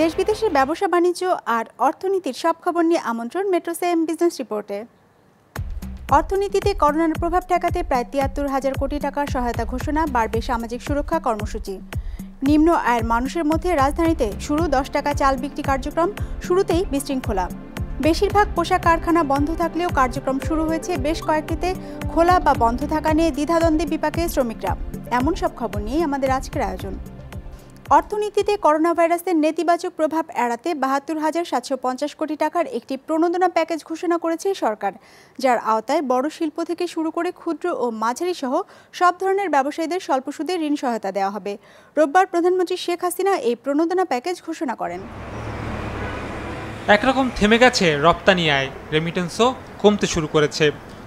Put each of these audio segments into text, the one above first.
দেশ বিদেশের ব্যবসা বাণিজ্য আর অর্থনীতির সব খবর নিয়ে আমন্ত্রণ মেট্রো সেম বিজনেস রিপোর্টে। অর্থনীতিতে করোনার প্রভাব ঠেকাতে প্রায় ৭৩,০০০ কোটি টাকার সহায়তা ঘোষণা, বাড়বে সামাজিক সুরক্ষা কর্মসূচি। নিম্ন আয়ের মানুষের মধ্যে রাজধানীতে শুরু ১০ টাকা চাল বিক্রি কার্যক্রম, শুরুতেই বিশৃঙ্খলা। বেশিরভাগ পোশাক কারখানা বন্ধ থাকলেও কার্যক্রম শুরু হয়েছে বেশ কয়েকটিতে। খোলা বা বন্ধ থাকা নিয়ে দ্বিধাদ্বন্দ্বে বিপাকে শ্রমিকরা। এমন সব খবর নিয়েই আমাদের আজকের আয়োজন। অর্থনীতিতে করোনা ভাইরাসের নেতিবাচক প্রভাব এড়াতে ৭২,৭৫০ কোটি টাকার একটি প্রণোদনা প্যাকেজ ঘোষণা করেছে সরকার, যার আওতায় বড় শিল্প থেকে শুরু করে ক্ষুদ্র ও মাঝারি সহ সব ধরনের ব্যবসায়ীদের স্বল্প সুদে ঋণ সহায়তা দেওয়া হবে। রোববার প্রধানমন্ত্রী শেখ হাসিনা এই প্রণোদনা প্যাকেজ ঘোষণা করেন। একরকম থেমে গেছে রপ্তানি আয়, রেমিটেন্সও কমতে শুরু করেছে।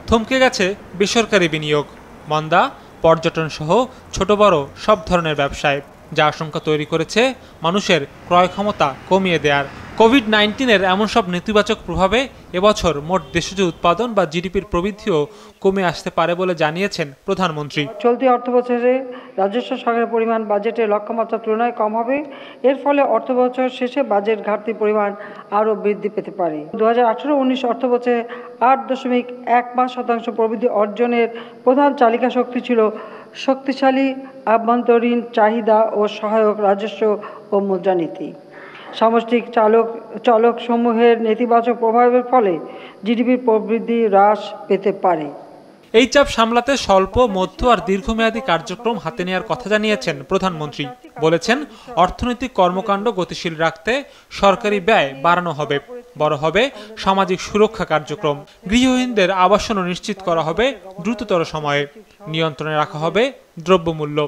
থমকে গেছে বেসরকারি বিনিয়োগ, মন্দা পর্যটন সহ ছোট বড় সব ধরনের ব্যবসায়, যা আশঙ্কা তৈরি করেছে মানুষের ক্রয় ক্ষমতা কমিয়ে দেওয়ার। কোভিড-১৯-এর এমন সব নেতিবাচক প্রভাবে এবছর মোট দেশজ উৎপাদন বা জিডিপির প্রবৃদ্ধিও কমে আসতে পারে বলে জানিয়েছেন প্রধানমন্ত্রী। চলতি অর্থবছরে রাজস্ব সংগ্রহের পরিমাণ বাজেটের লক্ষ্যমাত্রার তুলনায় কম হবে। এর ফলে অর্থবছর শেষে বাজেট ঘাটতির পরিমাণ আরও বৃদ্ধি পেতে পারে। ২০১৮-১৯ অর্থবছরে ৮.১৫% প্রবৃদ্ধি অর্জনের প্রধান চালিকা শক্তি ছিল শক্তিশালী আভ্যন্তরীণ চাহিদা ও সহায়ক রাজস্ব ও মুদ্রানীতি। সামষ্টিক চলক সমূহের নেতিবাচক প্রভাবের ফলে জিডিপির প্রবৃদ্ধি হ্রাস পেতে পারে। এই চাপ সামলাতে স্বল্প, মধ্য আর দীর্ঘমেয়াদী কার্যক্রম হাতে নেওয়ার কথা জানিয়েছেন প্রধানমন্ত্রী। বলেছেন, অর্থনৈতিক কর্মকাণ্ড গতিশীল রাখতে সরকারি ব্যয় বাড়ানো হবে, বড় হবে সামাজিক সুরক্ষা কার্যক্রম, গৃহহীনদের আবাসনও নিশ্চিত করা হবে দ্রুততর সময়ে, নিয়ন্ত্রণে রাখা হবে দ্রব্যমূল্য।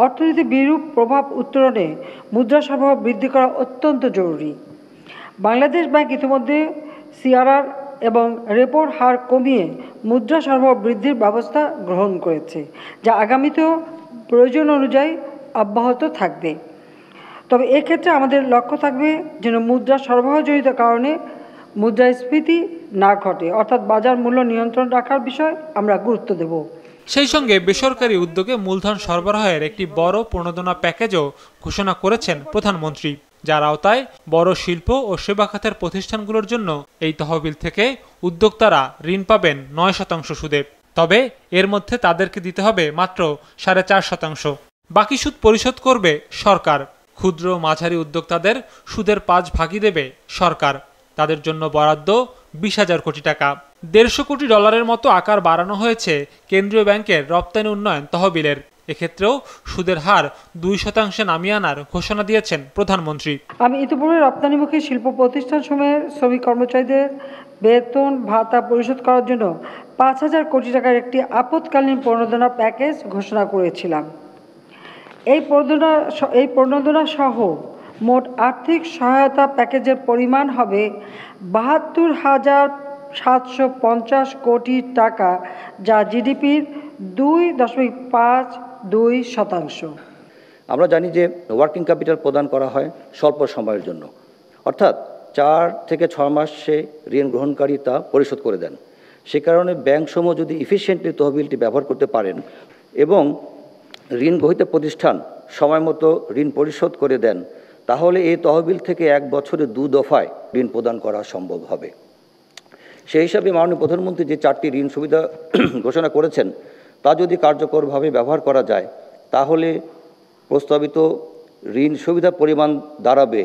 অর্থনীতির বিরূপ প্রভাব উত্তরণে মুদ্রা সরবরাহ বৃদ্ধি করা অত্যন্ত জরুরি। বাংলাদেশ ব্যাংক ইতিমধ্যে সিআরআর এবং রেপোর হার কমিয়ে মুদ্রা সরবরাহ বৃদ্ধির ব্যবস্থা গ্রহণ করেছে, যা আগামীতেও প্রয়োজন অনুযায়ী অব্যাহত থাকবে। তবে এক্ষেত্রে আমাদের লক্ষ্য থাকবে যেন মুদ্রা সরবরাহজনিত কারণে মুদ্রাস্ফীতি না ঘটে, অর্থাৎ বাজার মূল্য নিয়ন্ত্রণ রাখার বিষয়ে আমরা গুরুত্ব দেব। সেই সঙ্গে বেসরকারি উদ্যোগে মূলধন সরবরাহের একটি বড় প্রণোদনা প্যাকেজও ঘোষণা করেছেন প্রধানমন্ত্রী, যার আওতায় বড় শিল্প ও সেবা খাতের প্রতিষ্ঠানগুলোর জন্য এই তহবিল থেকে উদ্যোক্তারা ঋণ পাবেন ৯% সুদে। তবে এর মধ্যে তাদেরকে দিতে হবে মাত্র ৪.৫%। বাকি সুদ পরিশোধ করবে সরকার। ক্ষুদ্র মাঝারি উদ্যোক্তাদের সুদের ৫ ভাগই দেবে সরকার। তাদের জন্য বরাদ্দ ২০,০০০ কোটি টাকা। $১৫০ কোটি মতো আকার বাড়ানো হয়েছে কেন্দ্রীয় ব্যাংকের রপ্তানি উন্নয়ন তহবিলের। এক্ষেত্রেও সুদের হার ২% নামিয়ে আনার ঘোষণা দিয়েছেন প্রধানমন্ত্রী। আমি ইতিপূর্বে রপ্তানিমুখী শিল্প প্রতিষ্ঠানসমূহের শ্রমিক কর্মচারীদের বেতন ভাতা পরিশোধ করার জন্য ৫,০০০ কোটি টাকার একটি আপৎকালীন প্রণোদনা প্যাকেজ ঘোষণা করেছিলাম। এই প্রণোদনা সহ মোট আর্থিক সহায়তা প্যাকেজের পরিমাণ হবে ৭২,৭৫০ কোটি টাকা, যা জিডিপির ২.৫২%। আমরা জানি যে ওয়ার্কিং ক্যাপিটাল প্রদান করা হয় স্বল্প সময়ের জন্য, অর্থাৎ ৪ থেকে ৬ মাসে ঋণ গ্রহণকারী তা পরিশোধ করে দেন। সে কারণে ব্যাংকসমূহ যদি ইফিশিয়েন্টলি তহবিলটি ব্যবহার করতে পারেন এবং ঋণ গ্রহীতা প্রতিষ্ঠান সময় মতো ঋণ পরিশোধ করে দেন, তাহলে এই তহবিল থেকে ১ বছরে ২ দফায় ঋণ প্রদান করা সম্ভব হবে। সেই হিসাবে মাননীয় প্রধানমন্ত্রী যে ৪টি ঋণ সুবিধা ঘোষণা করেছেন, তা যদি কার্যকরভাবে ব্যবহার করা যায়, তাহলে প্রস্তাবিত ঋণ সুবিধার পরিমাণ দাঁড়াবে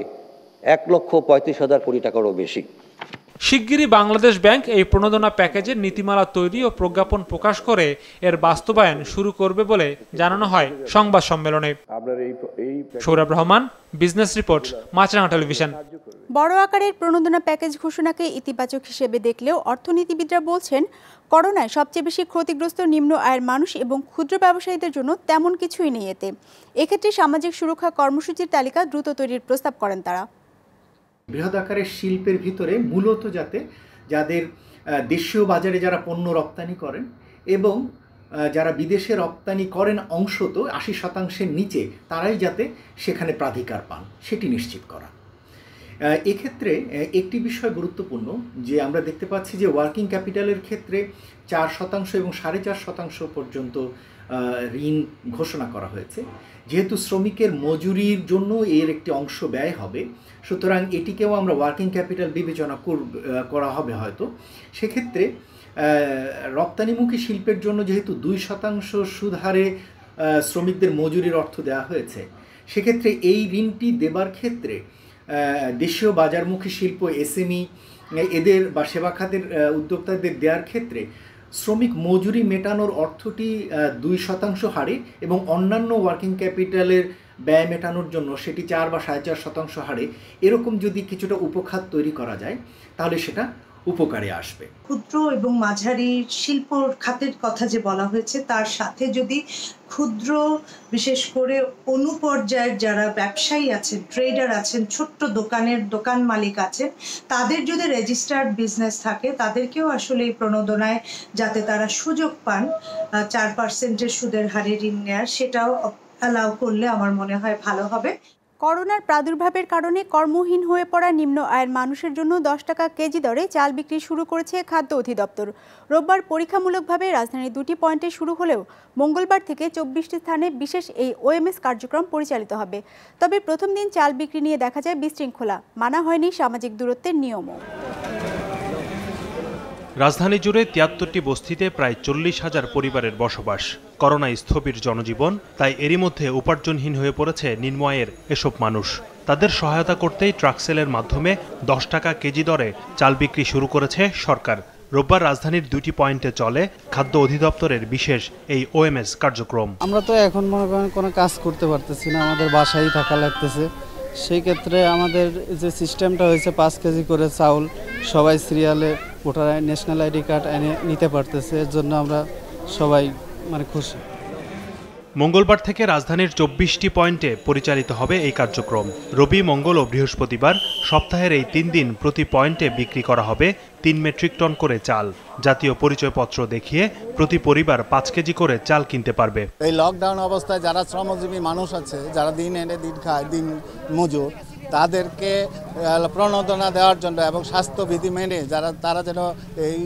১,৩৫,০০০ কোটি টাকারও বেশি। শিগগিরই বাংলাদেশ ব্যাংক এই প্রণোদনা প্যাকেজের নীতিমালা তৈরি ও প্রজ্ঞাপন প্রকাশ করে এর বাস্তবায়ন শুরু করবে বলে জানানো হয় সংবাদ সম্মেলনে। সৌরভ রহমান, বিজনেস রিপোর্ট, মাছরাঙা টেলিভিশন। বড় আকারের প্রণোদনা প্যাকেজ ঘোষণাকে ইতিবাচক হিসেবে দেখলেও অর্থনীতিবিদরা বলছেন, করোনায় সবচেয়ে বেশি ক্ষতিগ্রস্ত নিম্ন আয়ের মানুষ এবং ক্ষুদ্র ব্যবসায়ীদের জন্য তেমন কিছুই নেই এতে। এক্ষেত্রে সামাজিক সুরক্ষা কর্মসূচির তালিকা দ্রুত তৈরির প্রস্তাব করেন তারা। বৃহৎ আকারের শিল্পের ভিতরে মূলত যাতে যাদের দেশীয় বাজারে যারা পণ্য রপ্তানি করেন এবং যারা বিদেশে রপ্তানি করেন অংশত ৮০%-এর নিচে, তারাই যাতে সেখানে প্রাধিকার পান সেটি নিশ্চিত করা। এক্ষেত্রে একটি বিষয় গুরুত্বপূর্ণ যে আমরা দেখতে পাচ্ছি যে ওয়ার্কিং ক্যাপিটালের ক্ষেত্রে 4% এবং 4.5% পর্যন্ত ঋণ ঘোষণা করা হয়েছে। যেহেতু শ্রমিকের মজুরির জন্য এর একটি অংশ ব্যয় হবে, সুতরাং এটিকেও আমরা ওয়ার্কিং ক্যাপিটাল বিবেচনা করা হবে হয়তো। সেক্ষেত্রে রপ্তানিমুখী শিল্পের জন্য যেহেতু 2% সুদ হারে শ্রমিকদের মজুরির অর্থ দেওয়া হয়েছে, সেক্ষেত্রে এই ঋণটি দেবার ক্ষেত্রে দেশীয় বাজারমুখী শিল্প, এসএমই এদের বা সেবা খাতের উদ্যোক্তাদের দেওয়ার ক্ষেত্রে শ্রমিক মজুরি মেটানোর অর্থটি 2% হারে এবং অন্যান্য ওয়ার্কিং ক্যাপিটালের ব্যয় মেটানোর জন্য সেটি 4 বা 4.5% হারে, এরকম যদি কিছুটা উপখাত তৈরি করা যায় তাহলে সেটা উপকারে আসবে। ক্ষুদ্র এবং মাঝারি শিল্প খাতের কথা যে বলা হয়েছে, তার সাথে যদি ক্ষুদ্র, বিশেষ করে অনুপর্যায়ের যারা ব্যবসায়ী আছেন, ট্রেডার আছেন, ছোট্ট দোকান মালিক আছেন, তাদের যদি রেজিস্টার্ড বিজনেস থাকে তাদেরকেও আসলে এই প্রণোদনায় যাতে তারা সুযোগ পান 4% সুদের হারে ঋণ নেওয়ার, সেটাও অ্যালাউ করলে আমার মনে হয় ভালো হবে। করোনার প্রাদুর্ভাবের কারণে কর্মহীন হয়ে পড়া নিম্ন আয়ের মানুষের জন্য 10 টাকা কেজি দরে চাল বিক্রি শুরু করেছে খাদ্য অধিদপ্তর। রোববার পরীক্ষামূলকভাবে রাজধানীর 2টি পয়েন্টে শুরু হলেও মঙ্গলবার থেকে 24টি স্থানে বিশেষ এই ওএমএস কার্যক্রম পরিচালিত হবে। তবে প্রথম দিন চাল বিক্রি নিয়ে দেখা যায় বিশৃঙ্খলা, মানা হয়নি সামাজিক দূরত্বের নিয়মও। রাজধানী জুড়ে 73টি বস্তিতে প্রায় 40,000 পরিবারের বসবাস। করোনায় স্থবির জনজীবন, তাই এরই মধ্যে উপার্জনহীন হয়ে পড়েছে নিম্ন আয়ের এসব মানুষ। তাদের সহায়তা করতেই ট্রাকসেলের মাধ্যমে 10 টাকা কেজি দরে চাল বিক্রি শুরু করেছে সরকার। রোববার রাজধানীর 2টি পয়েন্টে চলে খাদ্য অধিদপ্তরের বিশেষ এই ওএমএস কার্যক্রম। আমরা তো এখন মনে করেন কোনো কাজ করতে পারতেছি না, আমাদের বাসায় থাকা লাগতেছে। সেই ক্ষেত্রে আমাদের যে সিস্টেমটা হয়েছে 5 কেজি করে চাউল সবাই সিরিয়ালে ভোটার ন্যাশনাল আইডি কার্ড এনে নিতে পারতেছে, এর জন্য আমরা সবাই খুশি। মঙ্গলবার থেকে রাজধানীর 24টি পয়েন্টে পরিচালিত হবে এই কার্যক্রম। রবি, মঙ্গল ও বৃহস্পতিবার সপ্তাহের এই 3 দিন প্রতি পয়েন্টে বিক্রি করা হবে 3 মেট্রিক টন করে চাল। জাতীয় পরিচয়পত্র দেখিয়ে প্রতি পরিবার 5 কেজি করে চাল কিনতে পারবে। এই লকডাউন অবস্থায় যারা শ্রমজীবী মানুষ আছে, যারা দিন এনে দিন খায়, দিন মজুর, তাদেরকে প্রণোদনা দেওয়ার জন্য এবং স্বাস্থ্যবিধি মেনে তারা যেন এই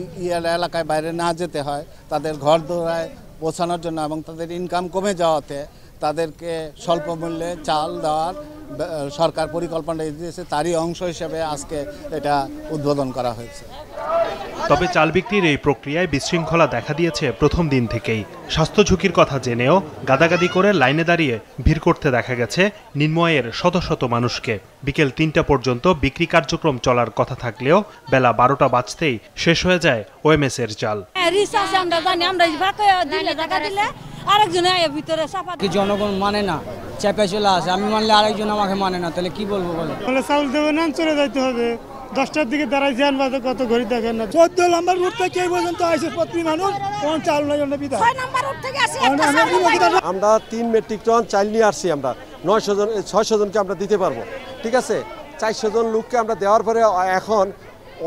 এলাকায় বাইরে না যেতে হয়, তাদের ঘর দোড়ায় পৌঁছানোর জন্য এবং তাদের ইনকাম কমে যাওয়াতে তাদেরকে স্বল্প মূল্যে চাল দেওয়ার সরকার পরিকল্পনা দিয়েছে। তারই অংশ হিসেবে আজকে এটা উদ্বোধন করা হয়েছে। তবে চাল বিক্রির এই প্রক্রিয়ায় বিশৃঙ্খলা দেখা দিয়েছে প্রথম দিন থেকেই। স্বাস্থ্য ঝুঁকির কথা জেনেও গাদাগাদি করে লাইনে দাঁড়িয়ে ভিড় করতে দেখা গেছে নিম্ন আয়ের শত শত মানুষকে। বিকেল 3টা পর্যন্ত বিক্রি কার্যক্রম চলার কথা থাকলেও বেলা 12টা বাজতেই শেষ হয়ে যায় ওএমএস এর চাল। জনগণ মানে না, চেপে চলে আসে, আমি মানলে আরেকজন আমাকে মানে না, তাহলে কি বলবো বলে? চাউল দেবে না, চলে যাইতে হবে। 10টার দিকে দাঁড়াই যান বাজে কত ঘড়ি দেখেন না। 14 নম্বর রুট থেকে এই পর্যন্ত আসে প্রতি মানুষ, কোন চাল নাই আমরা বিদায়। 6 নম্বর রুট থেকে আসে আমরা 3 মেট্রিক টন চাল নিয়ে আসছি। আমরা 600 জনকে আমরা দিতে পারবো, ঠিক আছে। 400 জন লোককে আমরা দেওয়ার পরে এখন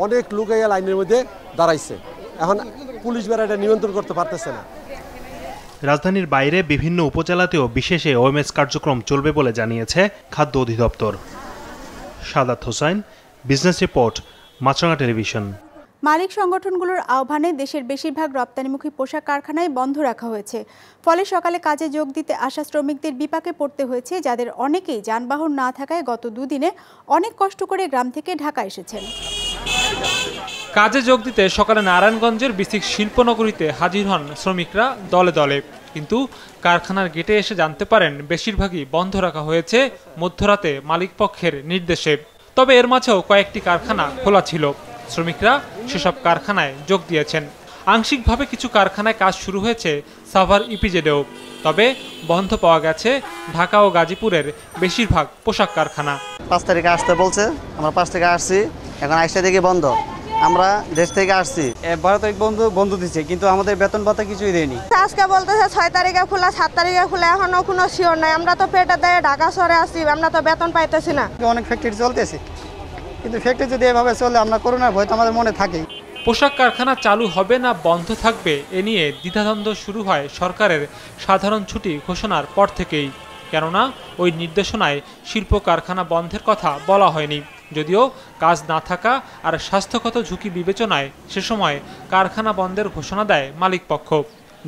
অনেক লোক এই লাইনের মধ্যে দাঁড়াইছে, এখন পুলিশ বেড়া এটা নিয়ন্ত্রণ করতে পারতেছে না। রাজধানীর বাইরে বিভিন্ন উপজেলাতেও বিশেষ ওএমএস কার্যক্রম চলবে বলে জানিয়েছে খাদ্য অধিদপ্তর। সাদাত হোসেন, বিজনেস রিপোর্ট, মাছরাঙা টেলিভিশন। মালিক সংগঠনগুলোর আহ্বানে দেশের বেশিরভাগ রপ্তানিমুখী পোশাক কারখানায় বন্ধ রাখা হয়েছে। ফলে সকালে কাজে যোগ দিতে আসা শ্রমিকদের বিপাকে পড়তে হয়েছে, যাদের অনেকেই যানবাহন না থাকায় গত 2 দিনে অনেক কষ্ট করে গ্রাম থেকে ঢাকা এসেছেন। কাজে যোগ দিতে সকালে নারায়ণগঞ্জের বিসিক শিল্পনগরীতে হাজির হন শ্রমিকরা দলে দলে, কিন্তু কারখানার গেটে এসে জানতে পারেন বেশিরভাগই বন্ধ রাখা হয়েছে মধ্যরাতে মালিকপক্ষের নির্দেশে। তবে এর মাঝেও কয়েকটি কারখানা খোলা ছিল। শ্রমিকরা সেসব কারখানায় যোগ দিয়েছেন। আংশিকভাবে কিছু কারখানায় কাজ শুরু হয়েছে সাভার ইপিজেডেও। তবে বন্ধ পাওয়া গেছে ঢাকা ও গাজীপুরের বেশিরভাগ পোশাক কারখানা। 5 তারিখে আসতে বলছে, আমরা 5 থেকে আসছি, এখন 8টা থেকে বন্ধ। আমরা দেশ থেকে আসছি, 12 তারিখ বন্ধ দিচ্ছে, কিন্তু আমাদের বেতন ভাতা কিছুই দেয়নি। আজকে বলতেছে 6 তারিখে খোলা, 7 তারিখে খোলা, এখনো কোনো শিওর নাই। আমরা তো পেটে দেয় ঢাকা শহরে আসছি, আমরা তো বেতন পাইতেছি না। অনেক ফ্যাক্টরি চলতেছে, কিন্তু ফ্যাক্টরি যদি এভাবে চলে, আমরা করোনার ভয় তো আমাদের মনে থাকেই। পোশাক কারখানা চালু হবে না বন্ধ থাকবে এ নিয়ে দ্বিধাদ্বন্দ্ব শুরু হয় সরকারের সাধারণ ছুটি ঘোষণার পর থেকেই। কেননা ওই নির্দেশনায় শিল্প কারখানা বন্ধের কথা বলা হয়নি। যদিও কাজ না থাকা আর স্বাস্থ্যগত ঝুঁকি বিবেচনায় সে সময় কারখানা বন্ধের ঘোষণা দেয় মালিকপক্ষ,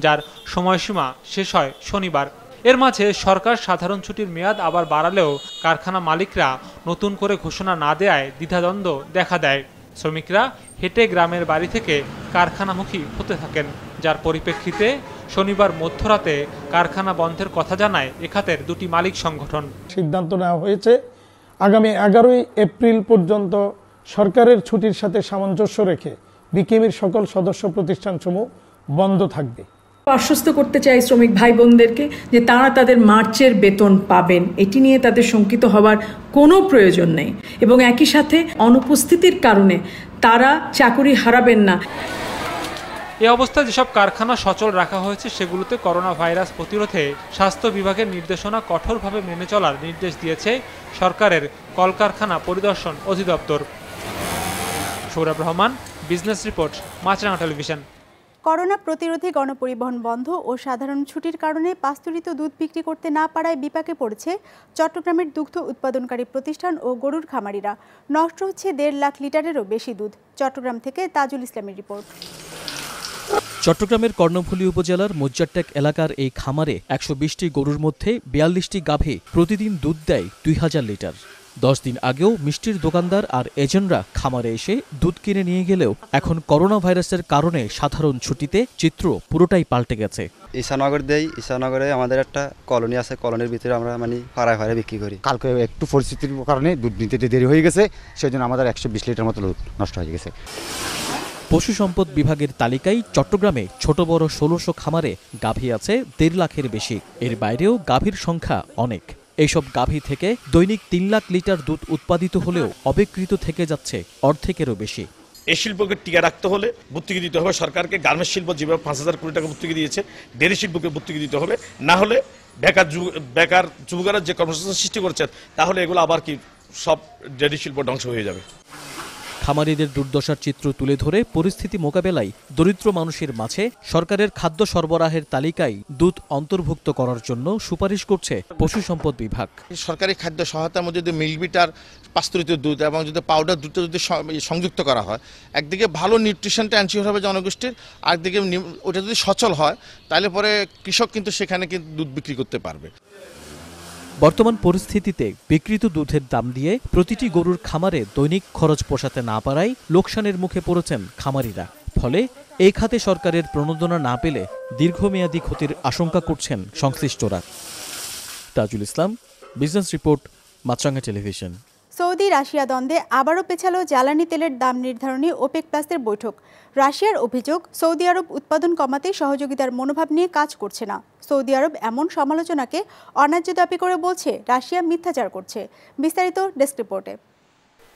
যার সময়সীমা শেষ হয় শনিবার। এর মাঝে সরকার সাধারণ ছুটির মেয়াদ আবার বাড়ালেও কারখানা মালিকরা নতুন করে ঘোষণা না দেয়ায় দ্বিধাদ্বন্দ্ব দেখা দেয়। শ্রমিকরা হেঁটে গ্রামের বাড়ি থেকে কারখানামুখী হতে থাকেন, যার পরিপ্রেক্ষিতে শনিবার মধ্যরাতে কারখানা বন্ধের কথা জানায় এ খাতের দুটি মালিক সংগঠন। সিদ্ধান্ত নেওয়া হয়েছে আগামী 11 এপ্রিল পর্যন্ত সরকারের ছুটির সাথে সামঞ্জস্য রেখে বিকেএমইর সকল সদস্য প্রতিষ্ঠানসমূহ বন্ধ থাকবে। আশ্বস্ত করতে চাই শ্রমিক ভাই বোনদেরকে যে তারা তাদের মার্চের বেতন পাবেন, এটি নিয়ে তাদের শঙ্কিত হওয়ার কোনো প্রয়োজন নেই এবং একই সাথে অনুপস্থিতির কারণে তারা চাকরি হারাবেন না। এ অবস্থায় যেসব কারখানা সচল রাখা হয়েছে সেগুলোতে করোনা ভাইরাস প্রতিরোধে স্বাস্থ্য বিভাগের নির্দেশনা কঠোরভাবে মেনে চলার নির্দেশ দিয়েছে সরকারের কলকারখানা পরিদর্শন অধিদপ্তর। সৌরভ রহমান, বিজনেস রিপোর্ট, মাছরাঙা টেলিভিশন। করোনা প্রতিরোধে গণপরিবহন বন্ধ ও সাধারণ ছুটির কারণে পাস্তুরিত দুধ বিক্রি করতে না পারায় বিপাকে পড়েছে চট্টগ্রামের দুগ্ধ উৎপাদনকারী প্রতিষ্ঠান ও গরুর খামারিরা। নষ্ট হচ্ছে 1.5 লাখ লিটারেরও বেশি দুধ। চট্টগ্রাম থেকে তাজুল ইসলামের রিপোর্ট। চট্টগ্রামের কর্ণফুলী উপজেলার মজ্জারটেক এলাকার এই খামারে 120টি গরুর মধ্যে 42টি গাভী প্রতিদিন দুধ দেয় 2000 লিটার। 10 দিন আগেও মিষ্টির দোকানদার আর এজেন্টরা খামারে এসে দুধ কিনে নিয়ে গেলেও এখন করোনা ভাইরাসের কারণে সাধারণ ছুটিতে চিত্র পুরোটাই পাল্টে গেছে। ঈশানগরে আমাদের একটা কলোনি আছে, কলোনির ভিতরে আমরা ফাড়ায় ফাড়ায় বিক্রি করি। কালকে একটু পরিস্থিতির কারণে দুধ নিতে দেরি হয়ে গেছে, সেই জন্য আমাদের 120 লিটার মতো দুধ নষ্ট হয়ে গেছে। পশু সম্পদ বিভাগের তালিকায় চট্টগ্রামে ছোট বড় 1600 খামারে গাভী আছে 1.5 লাখের বেশি। এর বাইরেও গাভীর সংখ্যা অনেক। এইসব গাভী থেকে দৈনিক 3 লাখ লিটার দুধ উৎপাদিত হলেও অবিকৃত থেকে যাচ্ছে অর্ধেকেরও বেশি। এই শিল্পকে টিকে রাখতে হলে ভর্তুকি দিতে হবে সরকারকে। গার্মেন্টস শিল্প যেভাবে 5000 কোটি টাকা ভর্তুকি দিয়েছে, ডেয়ারি শিল্পকে ভর্তুকি দিতে হবে। না হলে বেকার যুবকরা যে কর্মসংস্থান সৃষ্টি করছে, তাহলে এগুলো আবার কি সব ডেয়ারি শিল্প ধ্বংস হয়ে যাবে। খামারিদের দুর্দশার চিত্র তুলে ধরে পরিস্থিতি মোকাবেলায় দরিদ্র মানুষের মাঝে সরকারের খাদ্য সরবরাহের তালিকায় দুধ অন্তর্ভুক্ত করার জন্য সুপারিশ করছে পশু সম্পদ বিভাগ। সরকারি খাদ্য সহায়তার মধ্যে যদি মিল্ক বিটার, পাস্তুরিত দুধ এবং যদি পাউডার দুধটা যদি সংযুক্ত করা হয়, একদিকে ভালো নিউট্রিশনটা এনশিওর হবে জনগোষ্ঠীর, আরেকদিকে ওটা যদি সচল হয় তাহলে পরে কৃষক কিন্তু সেখানে কিন্তু দুধ বিক্রি করতে পারবে। বর্তমান পরিস্থিতিতে বিক্রিত দুধের দাম দিয়ে প্রতিটি গরুর খামারে দৈনিক খরচ পোষাতে না পারায় লোকসানের মুখে পড়েছেন খামারিরা। ফলে এই খাতে সরকারের প্রণোদনা না পেলে দীর্ঘমেয়াদী ক্ষতির আশঙ্কা করছেন সংশ্লিষ্টরা। তাজুল ইসলাম, বিজনেস রিপোর্ট, মাছরাঙা টেলিভিশন। সৌদি রাশিয়া দ্বন্দ্বে আবারও পেছালো জ্বালানি তেলের দাম নির্ধারণী ওপেক প্লাসের বৈঠক। রাশিয়ার অভিযোগ, সৌদি আরব উৎপাদন কমাতে সহযোগিতার মনোভাব নিয়ে কাজ করছে না। সৌদি আরব এমন সমালোচনাকে অন্যায্য দাবি করে বলছে রাশিয়া মিথ্যাচার করছে। বিস্তারিত ডেস্ক রিপোর্টে।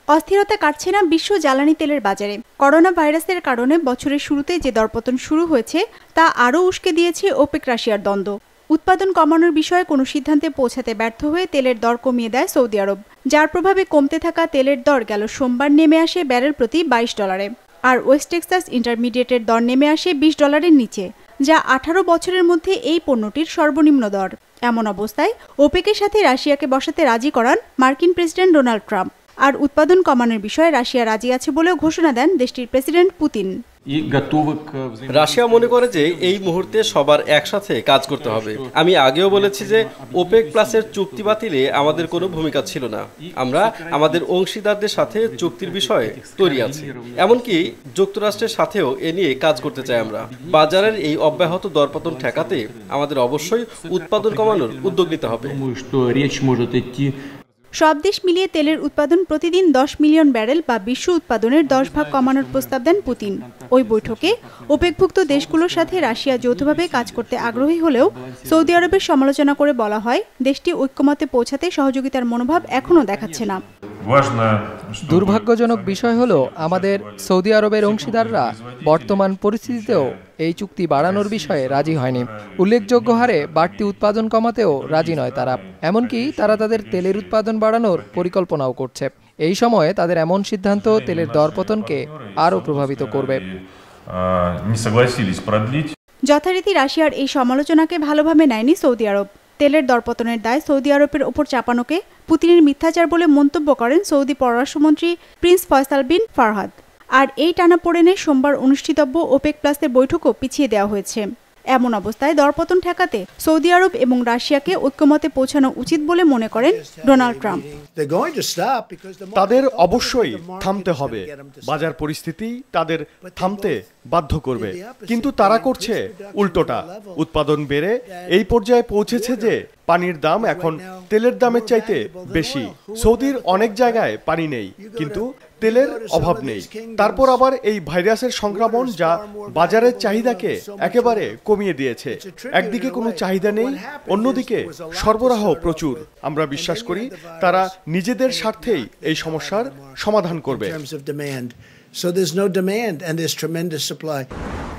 অস্থিরতা কাটছে না বিশ্ব জ্বালানি তেলের বাজারে। করোনা ভাইরাসের কারণে বছরের শুরুতে যে দরপতন শুরু হয়েছে তা আরও উস্কে দিয়েছে ওপেক রাশিয়ার দ্বন্দ্ব। উৎপাদন কমানোর বিষয়ে কোনো সিদ্ধান্তে পৌঁছাতে ব্যর্থ হয়ে তেলের দর কমিয়ে দেয় সৌদি আরব, যার প্রভাবে কমতে থাকা তেলের দর গেল সোমবার নেমে আসে ব্যারেল প্রতি $22, আর ওয়েস্ট টেক্সাস ইন্টারমিডিয়েটের দর নেমে আসে $20 নিচে, যা 18 বছরের মধ্যে এই পণ্যটির সর্বনিম্ন দর। এমন অবস্থায় ওপেকের সাথে রাশিয়াকে বসাতে রাজি করান মার্কিন প্রেসিডেন্ট ডোনাল্ড ট্রাম্প, আর উৎপাদন কমানোর বিষয়ে রাশিয়া রাজি আছে বলেও ঘোষণা দেন দেশটির প্রেসিডেন্ট পুতিন। রাশিয়া মনে করে যে এই মুহূর্তে সবার একসাথে কাজ করতে হবে। আমি আগেও বলেছি যে ওপেক প্লাসের চুক্তি বাতিলে আমাদের কোনো ভূমিকা ছিল না। আমরা আমাদের অংশীদারদের সাথে চুক্তির বিষয়ে তৈরি আছি, এমনকি যুক্তরাষ্ট্রের সাথেও এ নিয়ে কাজ করতে চাই আমরা। বাজারের এই অব্যাহত দরপতন ঠেকাতে আমাদের অবশ্যই উৎপাদন কমানোর উদ্যোগ নিতে হবে। সব দেশ মিলিয়ে তেলের উৎপাদন প্রতিদিন 10 মিলিয়ন ব্যারেল বা বিশ্ব উৎপাদনের 10 ভাগ কমানোর প্রস্তাব দেন পুতিন। ওই বৈঠকে ওপেকভুক্ত দেশগুলোর সাথে রাশিয়া যৌথভাবে কাজ করতে আগ্রহী হলেও সৌদি আরবের সমালোচনা করে বলা হয় দেশটি ঐক্যমতে পৌঁছাতে সহযোগিতার মনোভাব এখনও দেখাচ্ছে না। দুর্ভাগ্যজনক বিষয় হলো আমাদের সৌদি আরবের অংশীদাররা বর্তমান পরিস্থিতিতেও এই চুক্তি বাড়ানোর বিষয়ে রাজি হয়নি। উল্লেখযোগ্য হারে বাড়তি উৎপাদন কমাতেও রাজি নয় তারা। এমনকি তারা তাদের তেলের উৎপাদন বাড়ানোর পরিকল্পনাও করছে। এই সময়ে তাদের এমন সিদ্ধান্ত তেলের দরপতনকে আরও প্রভাবিত করবে। যথারীতি রাশিয়ার এই সমালোচনাকে ভালোভাবে নেয়নি সৌদি আরব। তেলের দরপতনের দায় সৌদি আরবের ওপর চাপানোকে পুতিনের মিথ্যাচার বলে মন্তব্য করেন সৌদি পররাষ্ট্রমন্ত্রী প্রিন্স ফয়সাল বিন ফারহাদ। আর এই টানাপোড়েনে সোমবার অনুষ্ঠিতব্য ওপেক প্লাসের বৈঠকও পিছিয়ে দেওয়া হয়েছে। এমন অবস্থায় দরপতন ঠেকাতে সৌদি আরব এবং রাশিয়াকে ঐক্যমতে পৌঁছানো উচিত বলে মনে করেন ডোনাল্ড ট্রাম্প। তাদের অবশ্যই থামতে হবে, বাজার পরিস্থিতি তাদের থামতে বাধ্য করবে, কিন্তু তারা করছে উল্টোটা। উৎপাদন বেড়ে এই পর্যায়ে পৌঁছেছে যে পানির দাম এখন তেলের দামের চাইতে বেশি। সৌদির অনেক জায়গায় পানি নেই, কিন্তু তেলের অভাব নেই। তারপর আবার এই ভাইরাসের সংক্রমণ যা বাজারের চাহিদাকে একেবারে কমিয়ে দিয়েছে। একদিকে কোনো চাহিদা নেই, অন্যদিকে সরবরাহ প্রচুর। আমরা বিশ্বাস করি তারা নিজেদের স্বার্থেই এই সমস্যার সমাধান করবে।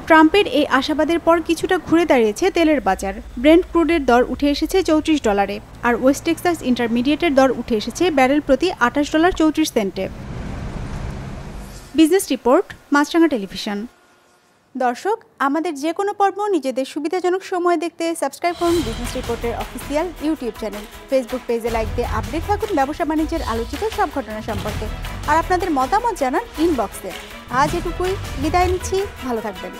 ট্রাম্পের এই আশাবাদের পর কিছুটা ঘুরে দাঁড়িয়েছে তেলের বাজার। ব্রেন্ট ক্রুডের দর উঠে এসেছে $34, আর ওয়েস্ট টেক্সাস ইন্টারমিডিয়েটের দর উঠে এসেছে ব্যারেল প্রতি $28.34। বিজনেস রিপোর্ট, মাছরাঙা টেলিভিশন। দর্শক, আমাদের যে কোনো পর্ব নিজেদের সুবিধাজনক সময় দেখতে সাবস্ক্রাইব করুন বিজনেস রিপোর্টের অফিসিয়াল ইউটিউব চ্যানেল। ফেসবুক পেজে লাইক দিয়ে আপডেট থাকুন ব্যবসা বাণিজ্যের আলোচিত সব ঘটনা সম্পর্কে। আর আপনাদের মতামত জানান ইনবক্সে। আজ এটুকুই, বিদায় নিচ্ছি, ভালো থাকবেন।